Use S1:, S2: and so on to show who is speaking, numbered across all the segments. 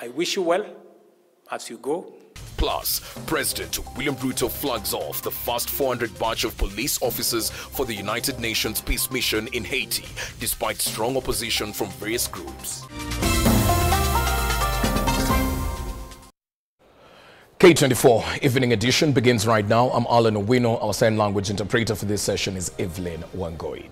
S1: I wish you well as you go.
S2: Plus, President William Ruto flags off the first 400 batch of police officers for the United Nations peace mission in Haiti, despite strong opposition from various groups. K24 Evening Edition begins right now. I'm Alan Owino. Our sign language interpreter for this session is Evelyn Wangoi.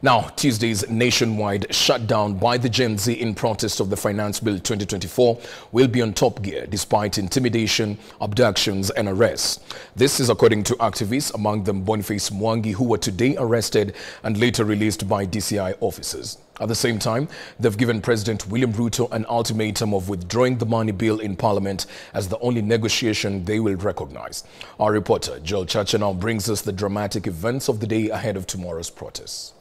S2: Now, Tuesday's nationwide shutdown by the Gen Z in protest of the Finance Bill 2024 will be on top gear despite intimidation, abductions and arrests. This is according to activists, among them Boniface Mwangi, who were today arrested and later released by DCI officers. At the same time, they've given President William Ruto an ultimatum of withdrawing the money bill in Parliament as the only negotiation they will recognize. Our reporter, Joel Chacha, now brings us the dramatic events of the day ahead of tomorrow's protests.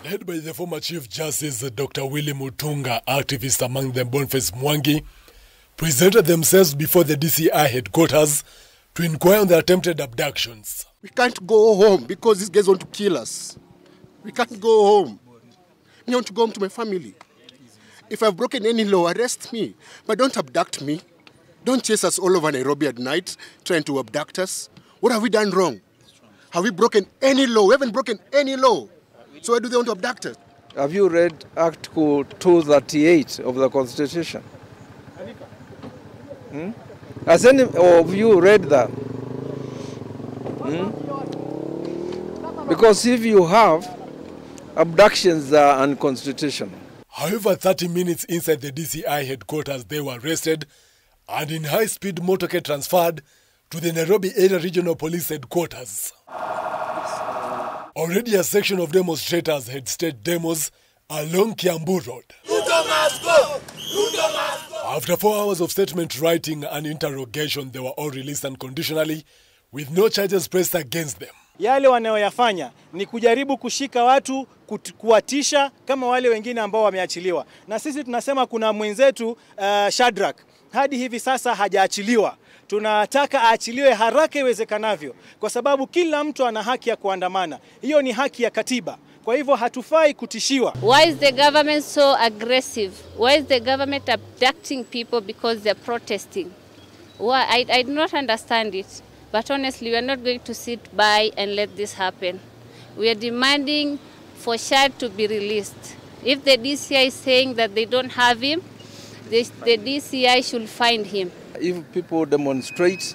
S3: Led by the former Chief Justice Dr. Willie Mutunga, activists among them Boniface Mwangi presented themselves before the DCI headquarters to inquire on the attempted abductions.
S4: We can't go home because these guys want to kill us. We can't go home. I want to go home to my family. If I've broken any law, arrest me. But don't abduct me. Don't chase us all over Nairobi at night trying to abduct us. What have we done wrong? Have we broken any law? We haven't broken any law. So why do they want to abduct us?
S5: Have you read Article 238 of the Constitution? Has any of you read that? Because if you have, abductions are unconstitutional.
S3: However, 30 minutes inside the DCI headquarters, they were arrested and in high-speed motorcade transferred to the Nairobi Area Regional Police Headquarters. Already a section of demonstrators had staged demos along Kiambu Road.
S6: Ruto must go! Ruto must go!
S3: After 4 hours of statement writing and interrogation, they were all released unconditionally with no charges pressed against them.
S7: Yale wanayoyafanya ni kujaribu kushika watu, kuwatisha kama wale wengine ambao wameachiliwa. Na sisi tunasema kuna mwenzetu Shadrack, hadi hivi sasa hajaachiliwa. Tunataka aachiliwe haraka iwezekanavyo kwa sababu kila mtu ana haki ya kuandamana. Hiyo ni haki ya katiba. Kwa hivyo hatufai kutishiwa.
S8: Why is the government so aggressive? Why is the government abducting people because they're protesting? Why? I do not understand it. But honestly, we are not going to sit by and let this happen. We are demanding for Shad to be released. If the DCI is saying that they don't have him, the DCI should find him.
S5: If people demonstrate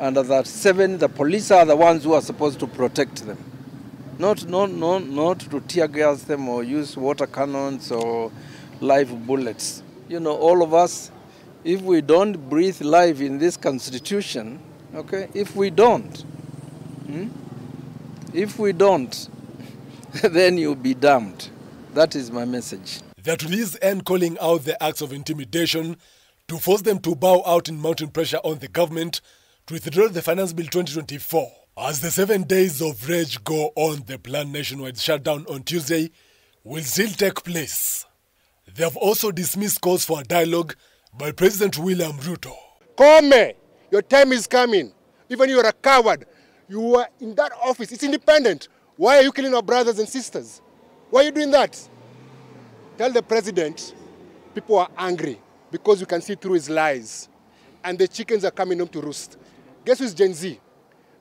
S5: under that 7, the police are the ones who are supposed to protect them. Not to tear gas them or use water cannons or live bullets. You know, all of us, if we don't breathe life in this constitution, okay, if we don't, then you'll be damned. That is my message.
S3: That to this end, calling out the acts of intimidation to force them to bow out in mounting pressure on the government to withdraw the Finance Bill 2024. As the 7 days of rage go on, the planned nationwide shutdown on Tuesday will still take place. They have also dismissed calls for a dialogue by President William Ruto.
S4: Come, your time is coming. Even you are a coward. You are in that office. It's independent. Why are you killing our brothers and sisters? Why are you doing that? Tell the president people are angry because you can see through his lies. And the chickens are coming home to roost. Guess who's Gen Z?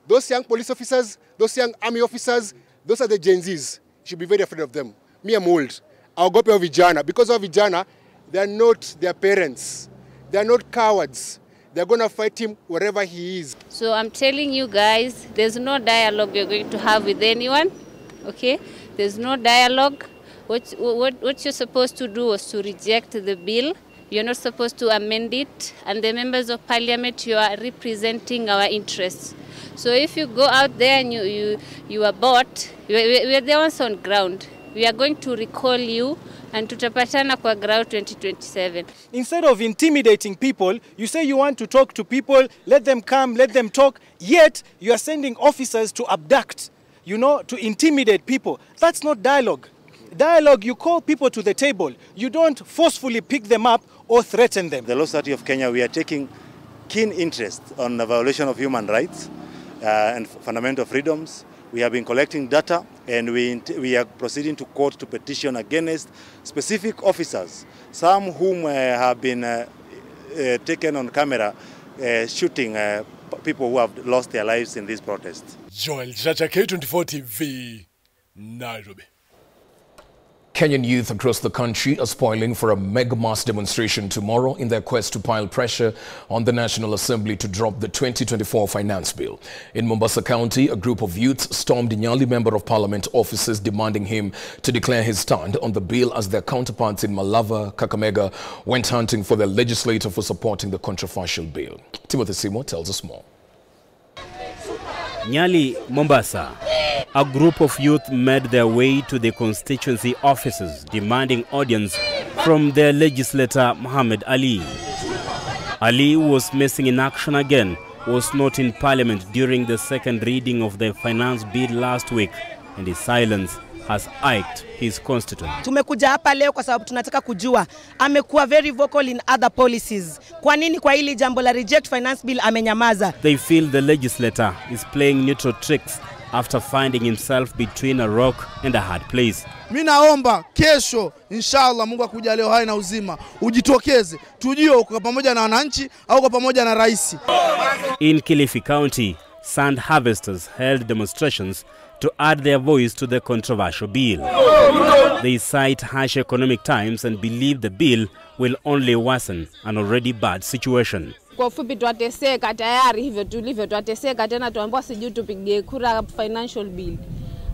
S4: Those young police officers, those young army officers, those are the Gen Zs. You should be very afraid of them. Me, I'm old. I'll go pay Vijana. Because of Vijana, they are not their parents. They are not cowards. They're going to fight him wherever he is.
S8: So I'm telling you guys, there's no dialogue you're going to have with anyone. Okay? There's no dialogue. What you're supposed to do was to reject the bill. You're not supposed to amend it. And the members of parliament, you are representing our interests. So if you go out there and you are bought, we're the ones on ground. We are going to recall you and tutapatana kwa ground 2027.
S7: Instead of intimidating people, you say you want to talk to people, let them come, let them talk, yet you are sending officers to abduct, you know, to intimidate people. That's not dialogue. Dialogue, you call people to the table. You don't forcefully pick them up or threaten them.
S9: The Law Society of Kenya, we are taking keen interest on the violation of human rights and fundamental freedoms, We have been collecting data, and we are proceeding to court to petition against specific officers, some whom have been taken on camera shooting people who have lost their lives in this protest.
S3: Joel Chacha, K24 TV, Nairobi.
S2: Kenyan youth across the country are spoiling for a mega mass demonstration tomorrow in their quest to pile pressure on the National Assembly to drop the 2024 finance bill. In Mombasa County, a group of youths stormed Nyali Member of Parliament offices demanding him to declare his stand on the bill as their counterparts in Malava, Kakamega went hunting for their legislator for supporting the controversial bill. Timothy Simo tells us more.
S10: Nyali, Mombasa. A group of youth made their way to the constituency offices demanding audience from their legislator Muhammad Ali. Ali, who was missing in action again, was not in parliament during the second reading of the finance bill last week, and his silence has irked his constituents.
S11: Tumekuja hapa leo kwa sababu tunataka kujua amekuwa very vocal in other policies. Kwa nini kwa hili jambo la reject finance bill amenyamaza?
S10: They feel the legislator is playing neutral tricks after finding himself between a rock and a hard place.
S12: Mimi naomba kesho inshallah Mungu akuja leo hai na uzima ujitokeze tujue uko pamoja na wananchi au uko pamoja na rais.
S10: In Kilifi County, sand harvesters held demonstrations to add their voice to the controversial bill. They cite harsh economic times and believe the bill will only worsen an already bad situation.
S13: Kwa ufupi tuateseka tayari hivyo tulivyo tuateseka tena tuambiwa sijui tupige kura financial bill.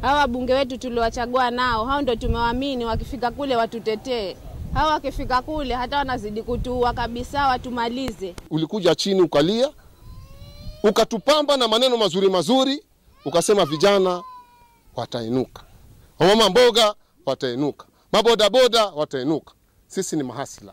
S13: Hawa bunge wetu tuliowachagua nao hao ndio tumewaamini wakifika kule watutetee. Hawa wakifika kule hata wanazidi kutuua kabisa watumalize.
S4: Ulikuja chini ukalia, ukatupamba na maneno mazuri mazuri, ukasema vijana watainuka. Wamama mboga watainuka. Maboda boda watainuka. Sisi ni mahasla.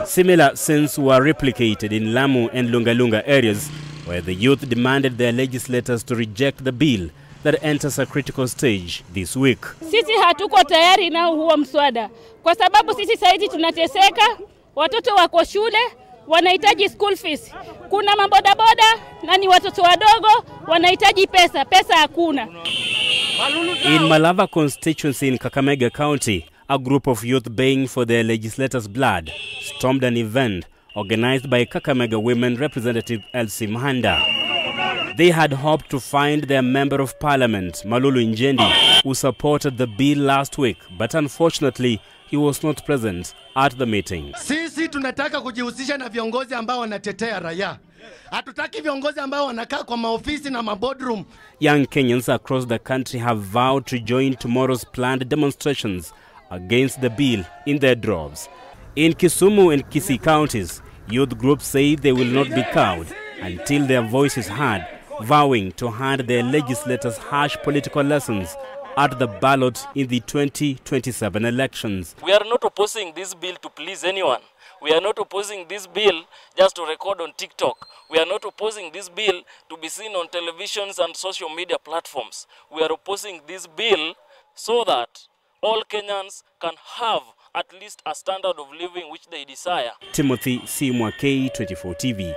S10: Similar scenes were replicated in Lamu and Lungalunga areas where the youth demanded their legislators to reject the bill that enters a critical stage this week.
S14: Sisi hatuko tayari na huo mswada kwa sababu sisi saizi tunateseka, watoto wako shule wanahitaji school fees. Kuna maboda boda na ni watoto wadogo wanahitaji pesa, pesa hakuna.
S10: In Malava constituency in Kakamega County, a group of youth baying for their legislators' blood stormed an event organized by Kakamega Women Representative Elsie Mhanda. They had hoped to find their Member of Parliament, Malulu Njendi, who supported the bill last week, but unfortunately, he was not present at the meeting.
S15: Sisi tunataka kujihusisha na viongozi ambao wanatetea raia. Hatutaki viongozi ambao wanakaa kwa maofisi na maboardroom.
S10: Young Kenyans across the country have vowed to join tomorrow's planned demonstrations against the bill in their droves. In Kisumu and Kisii counties, youth groups say they will not be cowed until their voice is heard, vowing to hand their legislators harsh political lessons at the ballot in the 2027 elections.
S16: We are not opposing this bill to please anyone. We are not opposing this bill just to record on TikTok. We are not opposing this bill to be seen on televisions and social media platforms. We are opposing this bill so that all Kenyans can have at least a standard of living which they desire.
S10: Timothy Simwa, K24 TV.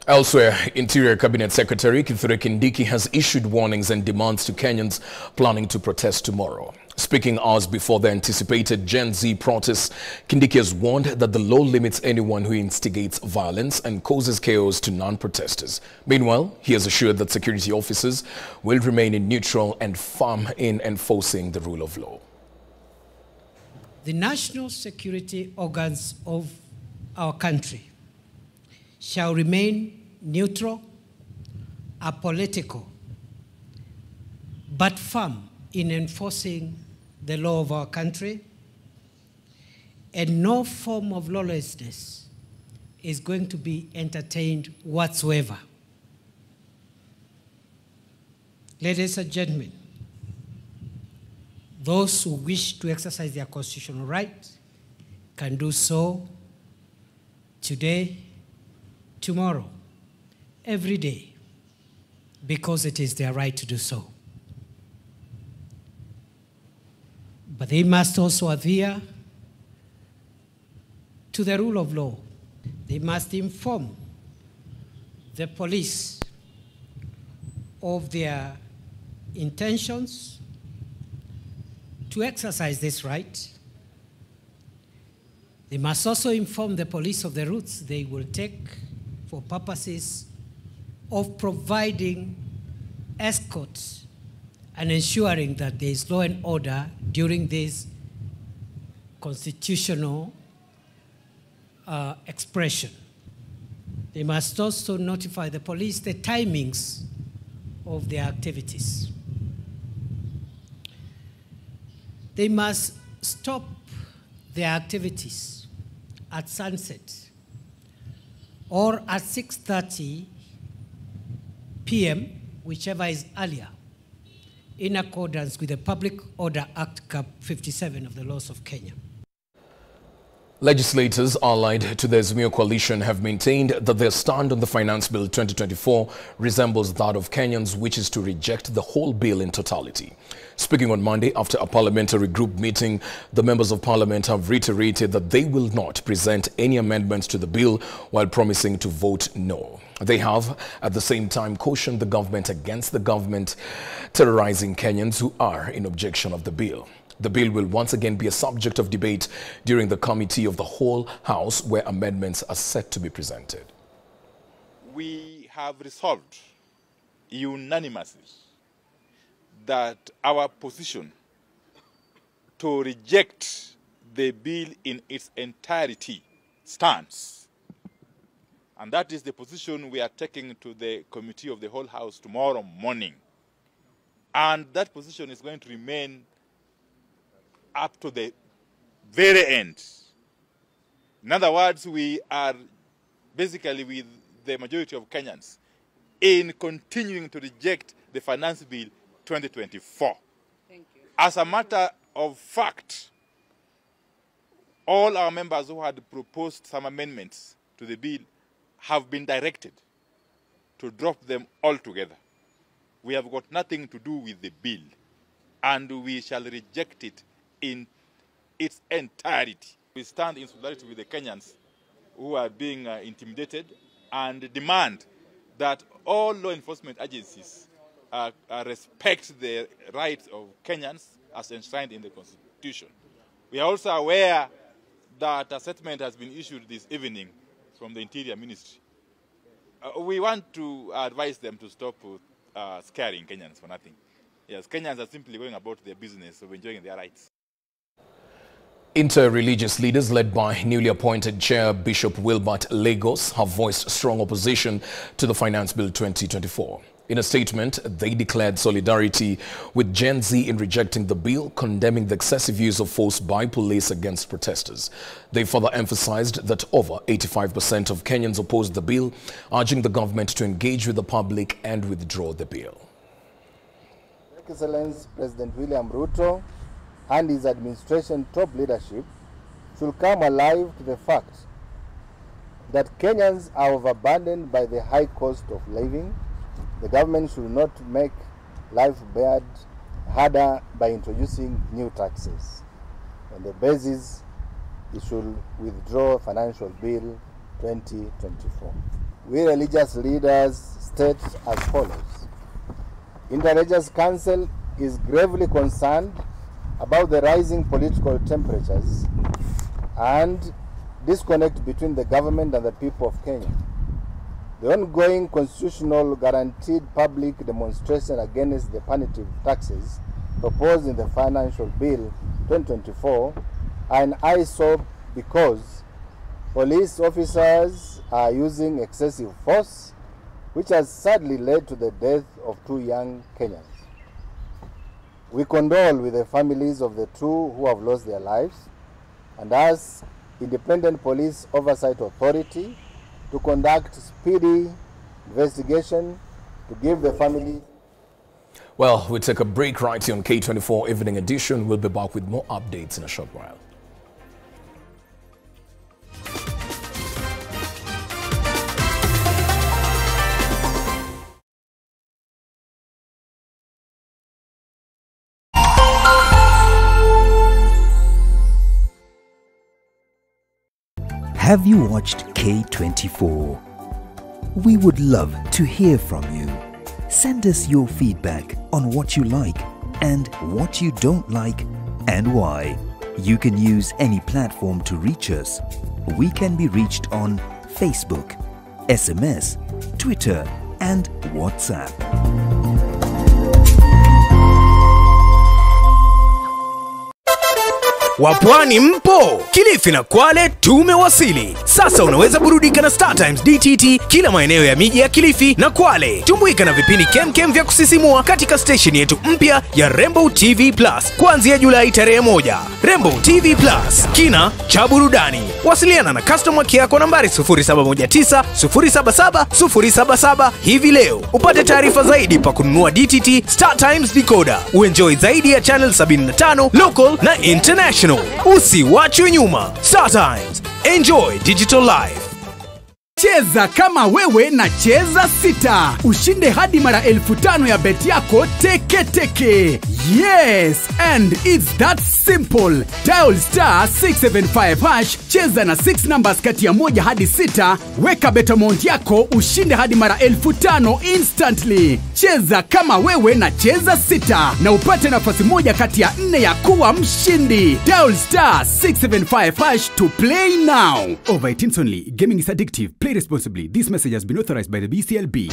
S2: Elsewhere, Interior Cabinet Secretary Kithure Kindiki has issued warnings and demands to Kenyans planning to protest tomorrow. Speaking hours before the anticipated Gen Z protests, Kindiki has warned that the law limits anyone who instigates violence and causes chaos to non-protesters. Meanwhile, he has assured that security officers will remain neutral and firm in enforcing the rule of law.
S17: The national security organs of our country shall remain neutral, apolitical, but firm in enforcing the law of our country, and no form of lawlessness is going to be entertained whatsoever. Ladies and gentlemen, those who wish to exercise their constitutional right can do so today, tomorrow, every day, because it is their right to do so. But they must also adhere to the rule of law. They must inform the police of their intentions to exercise this right. They must also inform the police of the routes they will take for purposes of providing escorts and ensuring that there is law and order during this constitutional expression. They must also notify the police the timings of their activities. They must stop their activities at sunset or at 6:30 p.m., whichever is earlier, in accordance with the Public Order Act Cap 57 of the laws of Kenya.
S2: Legislators allied to the Azimio coalition have maintained that their stand on the Finance Bill 2024 resembles that of Kenyans, which is to reject the whole bill in totality. Speaking on Monday after a parliamentary group meeting, the members of parliament have reiterated that they will not present any amendments to the bill while promising to vote no. They have, at the same time, cautioned the government against the government terrorizing Kenyans who are in objection of the bill. The bill will once again be a subject of debate during the Committee of the Whole House, where amendments are set to be presented.
S18: We have resolved unanimously that our position to reject the bill in its entirety stands. And that is the position we are taking to the Committee of the Whole House tomorrow morning. And that position is going to remain up to the very end. In other words, we are basically with the majority of Kenyans in continuing to reject the Finance Bill 2024. Thank you. As a matter of fact, all our members who had proposed some amendments to the bill have been directed to drop them altogether. We have got nothing to do with the bill, and we shall reject it in its entirety. We stand in solidarity with the Kenyans who are being intimidated and demand that all law enforcement agencies respect the rights of Kenyans as enshrined in the Constitution. We are also aware that a statement has been issued this evening from the Interior Ministry. We want to advise them to stop scaring Kenyans for nothing. Yes, Kenyans are simply going about their business of enjoying their rights.
S2: Inter-religious leaders led by newly appointed Chair Bishop Wilbert Lagos have voiced strong opposition to the Finance Bill 2024. In a statement, they declared solidarity with Gen Z in rejecting the bill, condemning the excessive use of force by police against protesters. They further emphasized that over 85% of Kenyans opposed the bill, urging the government to engage with the public and withdraw the bill.
S19: Excellency President William Ruto and his administration top leadership should come alive to the fact that Kenyans are overburdened by the high cost of living. The government should not make life bad harder by introducing new taxes. On the basis, it should withdraw Financial Bill 2024. We religious leaders state as follows. Inter-Religious Council is gravely concerned about the rising political temperatures and disconnect between the government and the people of Kenya. The ongoing constitutional guaranteed public demonstration against the punitive taxes proposed in the Financial Bill 2024 are an eyesore because police officers are using excessive force, which has sadly led to the death of 2 young Kenyans. We condole with the families of the 2 who have lost their lives and ask Independent Police Oversight Authority to conduct speedy investigation to give the family.
S2: Well, we take a break right here on K24 Evening Edition. We'll be back with more updates in a short while.
S20: Have you watched K24? We would love to hear from you. Send us your feedback on what you like and what you don't like and why. You can use any platform to reach us. We can be reached on Facebook, SMS, Twitter, and WhatsApp.
S21: Wapwani mpo, Kilifi na Kwale tumewasili. Sasa unaweza burudika na Star Times DTT kila maeneo ya miji ya Kilifi na Kwale. Tumbuika na vipindi kemkem vya kusisimua katika station yetu mpya ya Rainbow TV Plus kuanzia Julai tarehe 1. Rainbow TV Plus, kina cha burudani. Wasiliana na customer care kwa nambari 0719 077 077 hivi leo. Upate taarifa zaidi pa kununua DTT Star Times decoder. Uenjoy zaidi ya channel 75 local na international. Usiwachwe nyuma. Star Times. Enjoy digital life.
S22: Cheza kama wewe na cheza sita. Ushinde hadi mara 1500 ya bet yako teke teke. Yes, and it's that simple. Dial star 675 hash, cheza na 6 numbers kati ya 1 hadi 6, weka bet amount yako ushinde hadi mara 1500 instantly. Cheza kama wewe na cheza sita na upate nafasi moja kati ya 4 ya kuwa mshindi. Dial star 675 hash to play now. Over 18 only. Gaming is addictive. Play responsibly. This message has been authorized by the BCLB.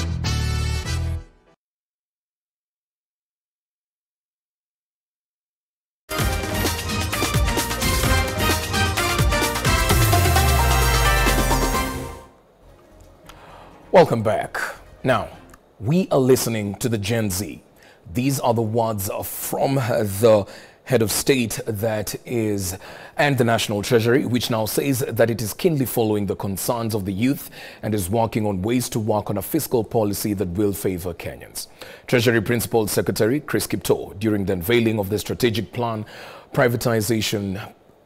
S2: Welcome back. Now, we are listening to the Gen Z. These are the words from the head of state and the National Treasury, which now says that it is keenly following the concerns of the youth and is working on ways to work on a fiscal policy that will favor Kenyans. Treasury Principal Secretary K24, during the unveiling of the strategic plan privatization,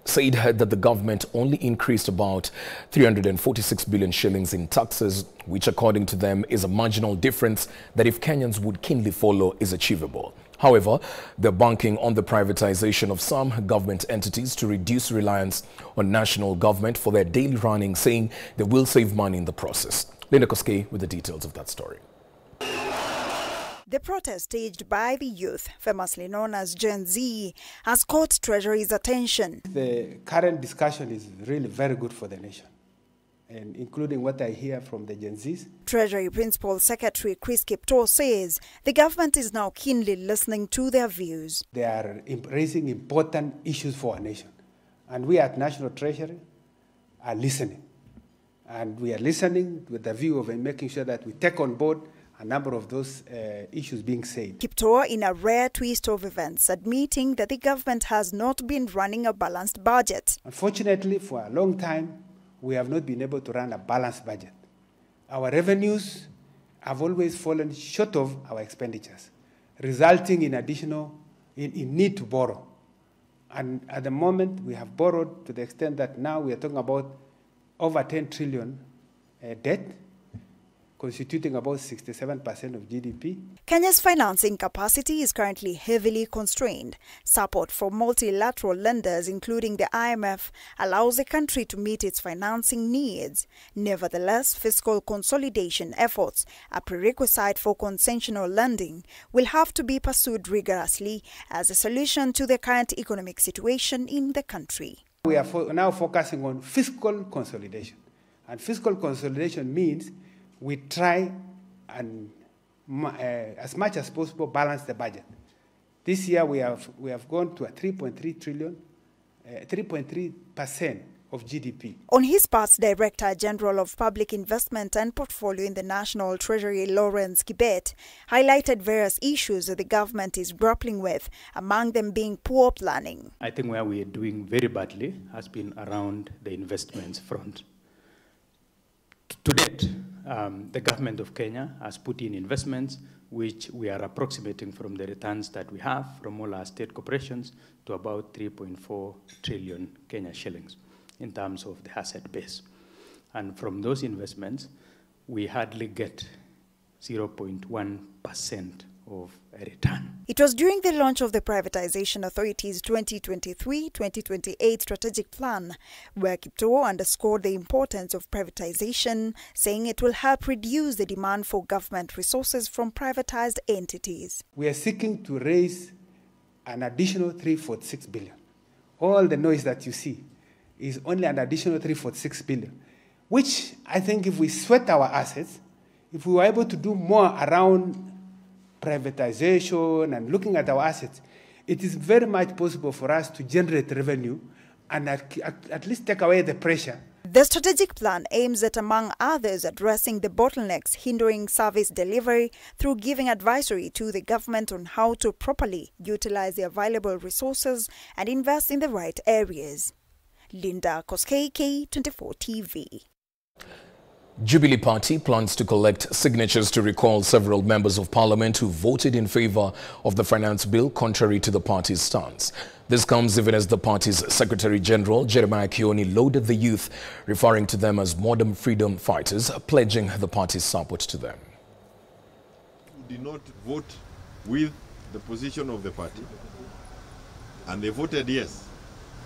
S2: said that the government only increased about 346 billion shillings in taxes, which according to them is a marginal difference that if Kenyans would keenly follow is achievable. However, they're banking on the privatization of some government entities to reduce reliance on national government for their daily running, saying they will save money in the process. Linda Koske with the details of that story.
S23: The protest staged by the youth, famously known as Gen Z, has caught Treasury's attention.
S24: The current discussion is really very good for the nation, and including what I hear from the Gen Zs.
S23: Treasury Principal Secretary K24 says the government is now keenly listening to their views.
S24: They are raising important issues for our nation, and we at National Treasury are listening. And we are listening with the view of making sure that we take on board a number of those issues being said.
S23: K24, in a rare twist of events, admitting that the government has not been running a balanced budget.
S24: Unfortunately, for a long time, we have not been able to run a balanced budget. Our revenues have always fallen short of our expenditures, resulting in in need to borrow. And at the moment, we have borrowed to the extent that now we are talking about over 10 trillion debt, constituting about 67% of GDP.
S23: Kenya's financing capacity is currently heavily constrained. Support from multilateral lenders, including the IMF, allows the country to meet its financing needs. Nevertheless, fiscal consolidation efforts, a prerequisite for concessional lending, will have to be pursued rigorously as a solution to the current economic situation in the country.
S24: We are now focusing on fiscal consolidation. And fiscal consolidation means we try and, as much as possible, balance the budget. This year we have gone to a 3.3% of GDP.
S23: On his part, Director General of Public Investment and Portfolio in the National Treasury, Lawrence Kibet, highlighted various issues that the government is grappling with, among them being poor planning.
S25: I think where we are doing very badly has been around the investments front. To date, the government of Kenya has put in investments which we are approximating from the returns that we have from all our state corporations to about 3.4 trillion Kenya shillings in terms of the asset base. And from those investments, we hardly get 0.1% of a return.
S23: It was during the launch of the Privatization Authority's 2023-2028 strategic plan where Kiptoo underscored the importance of privatization, saying it will help reduce the demand for government resources from privatized entities.
S24: We are seeking to raise an additional 346 billion. All the noise that you see is only an additional 346 billion, which I think if we sweat our assets, if we were able to do more around privatization and looking at our assets, it is very much possible for us to generate revenue and at least take away the pressure.
S23: The strategic plan aims at, among others, addressing the bottlenecks hindering service delivery through giving advisory to the government on how to properly utilize the available resources and invest in the right areas. Linda Koskei, K24 TV.
S2: Jubilee Party plans to collect signatures to recall several members of parliament who voted in favor of the finance bill contrary to the party's stance. This comes even as the party's Secretary General, Jeremiah Kioni, loaded the youth, referring to them as modern freedom fighters, pledging the party's support to them.
S1: Who did not vote with the position of the party, and they voted yes.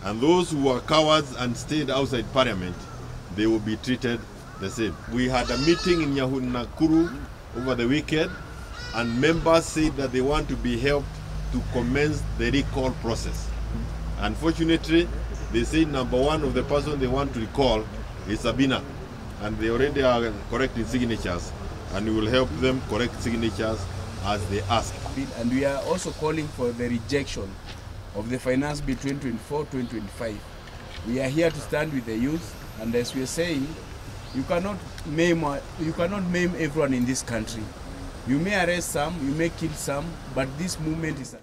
S1: And those who were cowards and stayed outside parliament, they will be treated the same. We had a meeting in Nakuru over the weekend, and members said that they want to be helped to commence the recall process. Unfortunately, they say number one of the person they want to recall is Sabina, and they already are correcting signatures, and we will help them correct signatures as they ask.
S5: And we are also calling for the rejection of the Finance Bill 2024-2025. We are here to stand with the youth, and as we are saying, you cannot maim everyone in this country. You may arrest some, you may kill some, but this movement is...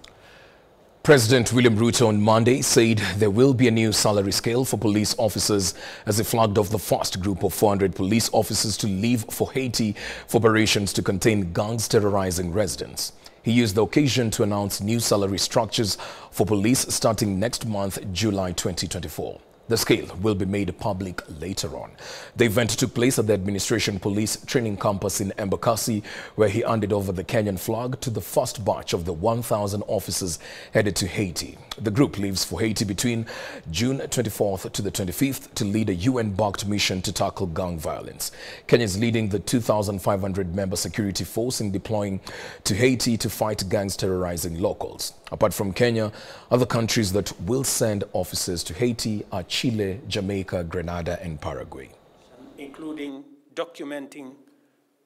S2: President William Ruto on Monday said there will be a new salary scale for police officers as he flagged off the first group of 400 police officers to leave for Haiti for operations to contain gangs terrorizing residents. He used the occasion to announce new salary structures for police starting next month, July 2024. The scale will be made public later on. The event took place at the Administration Police Training Campus in Embakasi, where he handed over the Kenyan flag to the first batch of the 1,000 officers headed to Haiti. The group leaves for Haiti between June 24th to the 25th to lead a UN-backed mission to tackle gang violence. Kenya is leading the 2,500-member security force in deploying to Haiti to fight gangs terrorizing locals. Apart from Kenya, other countries that will send officers to Haiti are Chile, Jamaica, Grenada, and Paraguay.
S6: Including documenting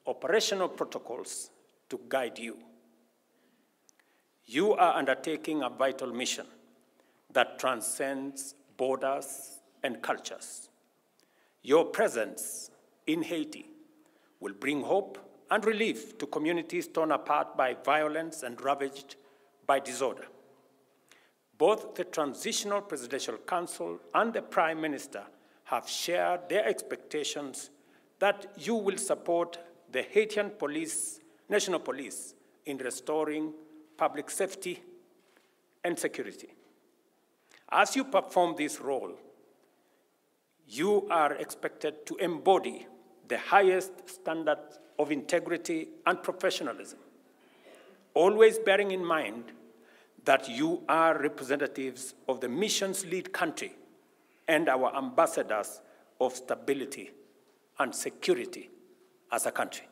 S6: operational protocols to guide you. You are undertaking a vital mission that transcends borders and cultures. Your presence in Haiti will bring hope and relief to communities torn apart by violence and ravaged by disorder. Both the Transitional Presidential Council and the Prime Minister have shared their expectations that you will support the Haitian police, National Police, in restoring public safety and security. As you perform this role, you are expected to embody the highest standards of integrity and professionalism, always bearing in mind that you are representatives of the mission's lead country and our ambassadors of stability and security as a country.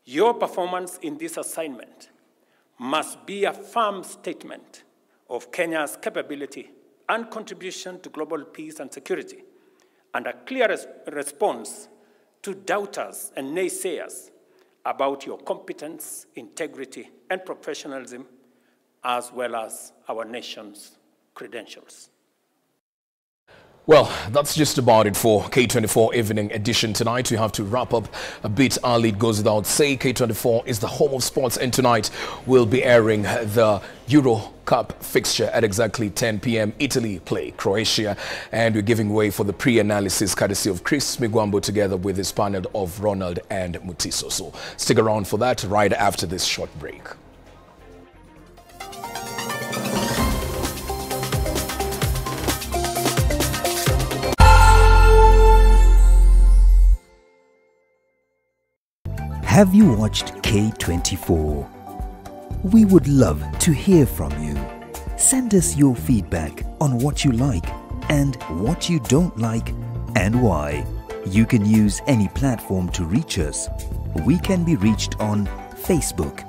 S6: Your performance in this assignment must be a firm statement of Kenya's capability and contribution to global peace and security, and a clear response to doubters and naysayers about your competence, integrity, and professionalism, as well as our nation's credentials.
S2: Well, that's just about it for K24 Evening Edition tonight. We have to wrap up a bit early. It goes without saying, K24 is the home of sports, and tonight we'll be airing the Euro Cup fixture at exactly 10 p.m. Italy play Croatia, and we're giving way for the pre-analysis courtesy of Chris Migwambo together with his panel of Ronald and Mutiso. So stick around for that right after this short break.
S20: Have you watched K24? We would love to hear from you. Send us your feedback on what you like and what you don't like and why. You can use any platform to reach us. We can be reached on Facebook,